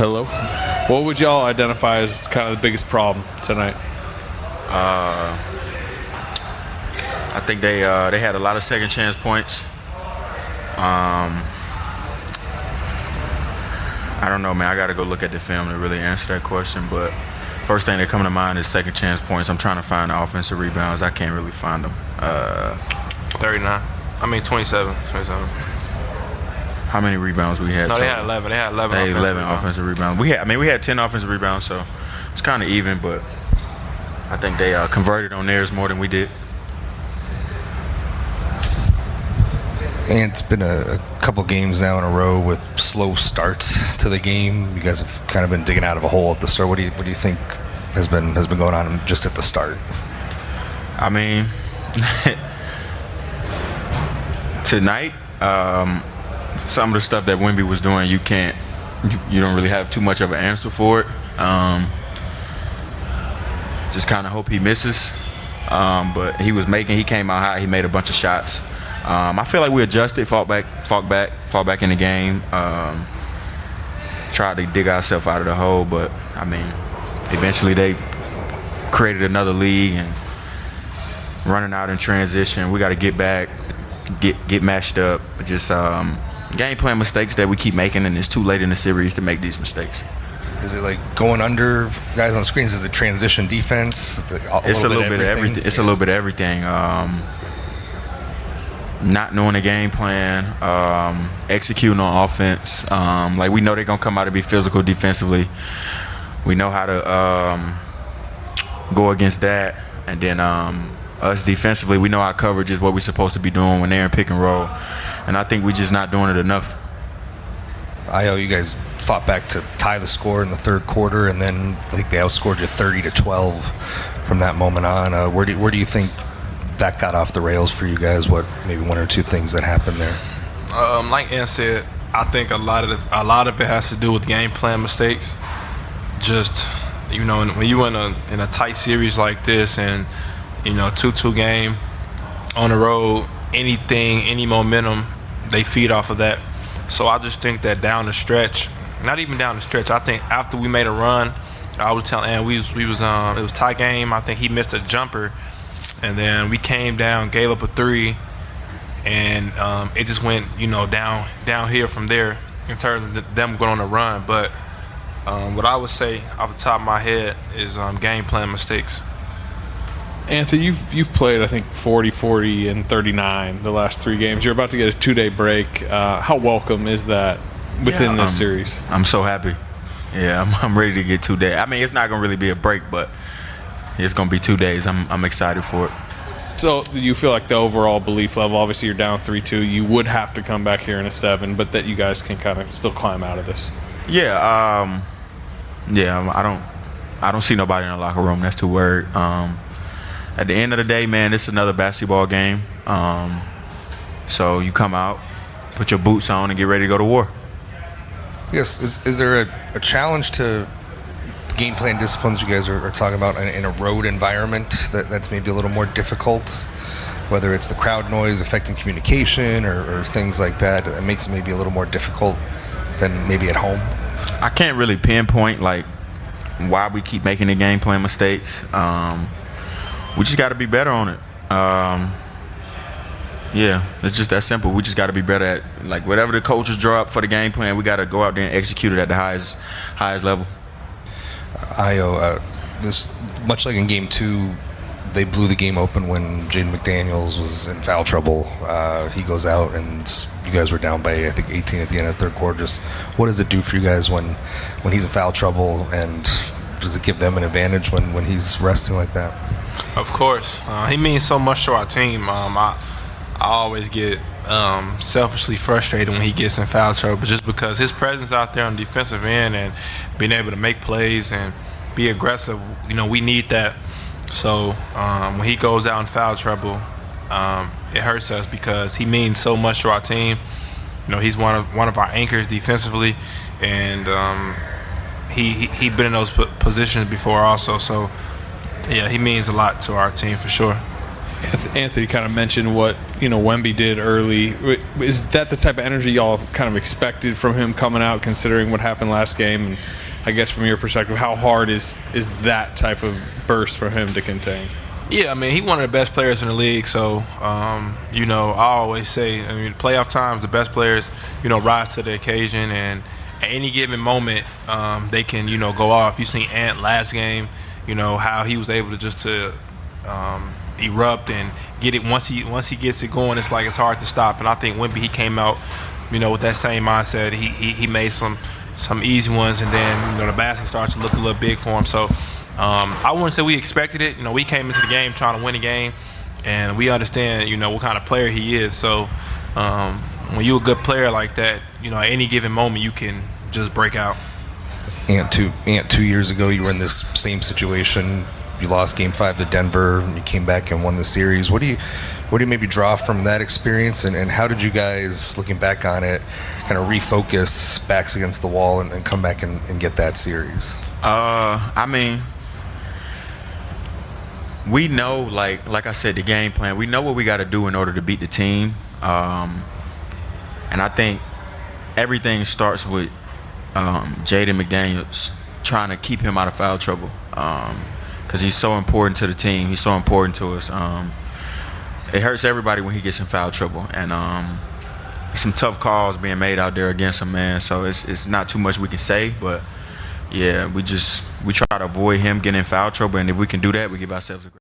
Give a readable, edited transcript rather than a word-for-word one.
Hello. What would y'all identify as kind of the biggest problem tonight? I think they had a lot of second chance points. I don't know, man. I got to go look at the film to really answer that question. But first thing that comes to mind is second chance points. I'm trying to find the offensive rebounds. I can't really find them. 27. How many rebounds we had? No, total? They had 11. They had 11. They had 11 offensive rebounds. We had 10 offensive rebounds, so it's kind of even. But I think they converted on theirs more than we did. And it's been a couple games now in a row with slow starts to the game. You guys have kind of been digging out of a hole at the start. What do you think has been going on just at the start? I mean, tonight, some of the stuff that Wemby was doing, you don't really have too much of an answer for it. Just kind of hope he misses. But he came out hot. He made a bunch of shots. I feel like we adjusted, fought back in the game. Tried to dig ourselves out of the hole, but I mean, eventually they created another league and running out in transition. We got to get back, get matched up. Just game plan mistakes that we keep making, and it's too late in the series to make these mistakes. Is it like going under guys on screens? Is it transition defense? It's a little bit of everything. It's a little bit of everything. Not knowing the game plan, executing on offense. Like we know they're gonna come out and be physical defensively. We know how to go against that, and then us defensively, we know our coverage is what we're supposed to be doing when they're in pick and roll, and I think we're just not doing it enough. You guys fought back to tie the score in the third quarter, and then I think they outscored you 30-12 from that moment on. Where do you think that got off the rails for you guys? What maybe one or two things that happened there? Like Ann said, I think a lot of it has to do with game plan mistakes. Just when you in a tight series like this, and 2-2 game on the road, any momentum, they feed off of that. So I just think that down the stretch, not even down the stretch, I think after we made a run, I was telling Ann it was tie game. I think he missed a jumper. And then we came down, gave up a three, and it just went, downhill from there in terms of them going on a run. But what I would say off the top of my head is game plan mistakes. Anthony, you've played, I think, 40, and 39 the last 3 games. You're about to get a 2-day break. How welcome is that within this series? I'm so happy. Yeah, I'm ready to get 2 days. I mean, it's not going to really be a break, but it's going to be 2 days. I'm excited for it. So you feel like the overall belief level, obviously you're down 3-2, you would have to come back here in a 7, but that you guys can kind of still climb out of this? Yeah, I don't see nobody in the locker room that's too worried. At the end of the day, man, it's another basketball game. So you come out, put your boots on, and get ready to go to war. Yes, is there a challenge to game plan disciplines you guys are talking about in a road environment that's maybe a little more difficult, whether it's the crowd noise affecting communication or things like that makes it maybe a little more difficult than maybe at home? I can't really pinpoint like why we keep making the game plan mistakes. We just got to be better on it. Yeah, it's just that simple. We just got to be better at like whatever the coaches draw up for the game plan. We got to go out there and execute it at the highest level. This much like in Game 2, they blew the game open when Jaden McDaniels was in foul trouble. He goes out, and you guys were down by, I think, 18 at the end of the third quarter. Just what does it do for you guys when he's in foul trouble, and does it give them an advantage when he's resting like that? Of course. He means so much to our team. I always get selfishly frustrated when he gets in foul trouble, just because his presence out there on the defensive end and being able to make plays and be aggressive, we need that. So when he goes out in foul trouble, it hurts us because he means so much to our team. He's one of our anchors defensively, and he been in those positions before also. So yeah, he means a lot to our team for sure. Anthony kind of mentioned what Wemby did early. Is that the type of energy y'all kind of expected from him coming out, considering what happened last game? And I guess from your perspective, how hard is that type of burst for him to contain? Yeah, I mean, he's one of the best players in the league. So, I always say, playoff times, the best players, rise to the occasion. And at any given moment, they can, go off. You seen Ant last game, how he was able to erupt and get it. Once he gets it going, it's like it's hard to stop. And I think Wemby, he came out, with that same mindset. He made some easy ones, and then the basket started to look a little big for him. So I wouldn't say we expected it. We came into the game trying to win a game, and we understand what kind of player he is. So when you're a good player like that, at any given moment you can just break out. Ant, 2 years ago, you were in this same situation. You lost Game 5 to Denver, and you came back and won the series. What do you maybe draw from that experience, and how did you guys, looking back on it, kind of refocus, backs against the wall, and come back and get that series? We know, like I said, the game plan. We know what we got to do in order to beat the team, and I think everything starts with Jaden McDaniels trying to keep him out of foul trouble, because he's so important to the team. He's so important to us. It hurts everybody when he gets in foul trouble, and some tough calls being made out there against him, man. So it's not too much we can say, but yeah, we try to avoid him getting in foul trouble, and if we can do that, we give ourselves a great